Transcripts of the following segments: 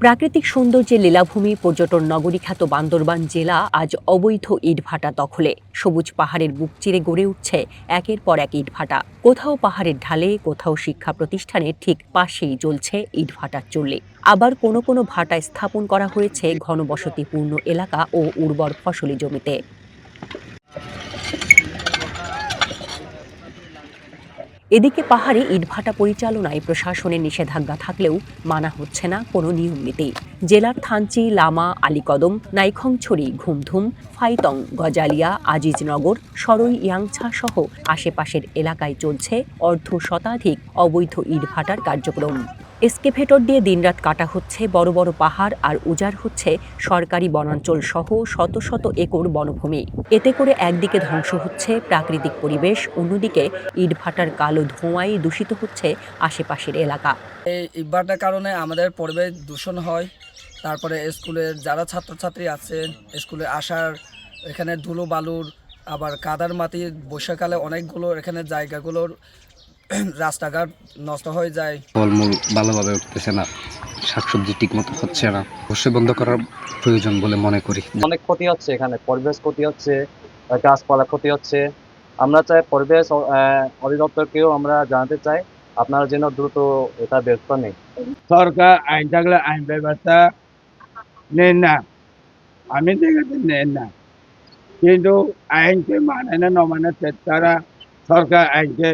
প্রাকৃতিক সৌন্দর্যে লীলাভূমি পর্যটন নগরী খ্যাত বান্দরবান জেলা আজ অবৈধ ইটভাটা দখলে। সবুজ পাহাড়ের বুক চিরে গড়ে উঠছে একের পর এক ইটভাটা। কোথাও পাহাড়ের ঢালে, কোথাও শিক্ষা প্রতিষ্ঠানের ঠিক পাশেই জ্বলছে ইটভাটার চুল্লি। আবার কোনো কোনো ভাটায় স্থাপন করা হয়েছে ঘনবসতিপূর্ণ এলাকা ও উর্বর ফসলি জমিতে। এদিকে পাহাড়ে ইটভাটা পরিচালনায় প্রশাসনের নিষেধাজ্ঞা থাকলেও মানা হচ্ছে না কোনো নিয়মনীতি। জেলার থানচি, লামা, আলীকদম, নাইখংছড়ি, ঘুমধুম, ফাইতং, গজালিয়া, আজিজনগর, সরই, ইয়াংছা সহ আশেপাশের এলাকায় চলছে অর্ধশতাধিক অবৈধ ইটভাটার কার্যক্রম। এসকেভেটর দিয়ে দিনরাত কাটা হচ্ছে বড় বড় পাহাড় আর উজাড় হচ্ছে সরকারি বনাঞ্চল সহ শত শত একর বনভূমি। এতে করে একদিকে ধ্বংস হচ্ছে প্রাকৃতিক পরিবেশ, অন্যদিকে ইটভাটার কালো ধোঁয়ায় দূষিত হচ্ছে আশেপাশের এলাকা। এই ইটভাটার কারণে আমাদের পরিবেশ দূষণ হয়। তারপরে স্কুলের যারা ছাত্রছাত্রী আছে স্কুলে আসার এখানে ধুলো বালুর আবার কাদার মাটি বর্ষাকালে অনেকগুলো এখানে জায়গাগুলোর রাস্তাঘাট নষ্ট হয়ে যায়। ফলমূল ভালোভাবে উঠতেছে না, শাকসবজি ঠিক মতো হচ্ছে না। অবশ্যই বন্ধ করার প্রয়োজন বলে মনে করি। অনেক ক্ষতি হচ্ছে, এখানে পরিবেশ ক্ষতি হচ্ছে, গাছপালা ক্ষতি হচ্ছে। আমরা চাই পরিবেশ অধিদপ্তরকেও আমরা জানাতে চাই আপনারা যেন দ্রুত এটা ব্যবস্থা নেই। সরকার আইন থাকলে আইন ব্যবস্থা নেন না, আমি দেখাতে নেন না, কিন্তু আইনকে মানে না মানে তারা সরকার আইনকে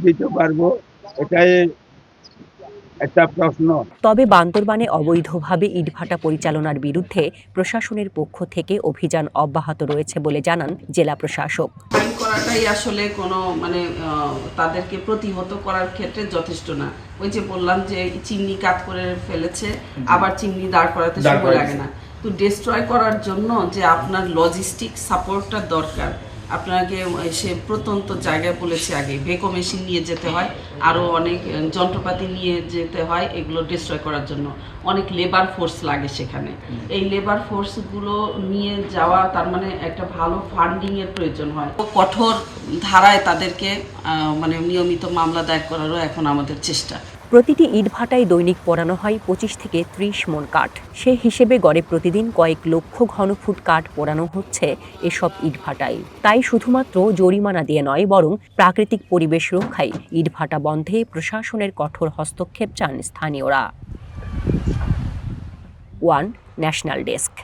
দিতে পারবো, এটাই একটা প্রশ্ন। তবে বান্দরবানে অবৈধভাবে ইটভাটা পরিচালনার বিরুদ্ধে প্রশাসনের পক্ষ থেকে অভিযান অব্যাহত রয়েছে বলে জানান জেলা প্রশাসক। ফাইন করাটাই আসলে কোনো তাদেরকে প্রতিহত করার ক্ষেত্রে যথেষ্ট না। ওই যে বললাম যে চিমনি কাট করে ফেলেছে, আবার চিমনি দাঁড় করাতে সময় লাগে না। তো ডিস্ট্রয় করার জন্য যে আপনার লজিস্টিক সাপোর্টটা দরকার, আপনাকে সে প্রত্যন্ত জায়গায় বলেছে আগে বেকো মেশিন নিয়ে যেতে হয়, আরও অনেক যন্ত্রপাতি নিয়ে যেতে হয় এগুলো ডিস্ট্রয় করার জন্য। অনেক লেবার ফোর্স লাগে সেখানে। এই লেবার ফোর্সগুলো নিয়ে যাওয়া তার মানে একটা ভালো ফান্ডিংয়ের প্রয়োজন হয়। কঠোর ধারায় তাদেরকে নিয়মিত মামলা দায়ের করারও এখন আমাদের চেষ্টা। প্রতিটি ইটভাটায় দৈনিক পোড়ানো হয় 25 থেকে 30 মণ কাঠ। সে হিসেবে গড়ে প্রতিদিন কয়েক লক্ষ ঘনফুট কাঠ পোড়ানো হচ্ছে এসব ইটভাটায়। তাই শুধুমাত্র জরিমানা দিয়ে নয়, বরং প্রাকৃতিক পরিবেশ রক্ষায় ইটভাটা বন্ধে প্রশাসনের কঠোর হস্তক্ষেপ চান স্থানীয়রা। One national desk.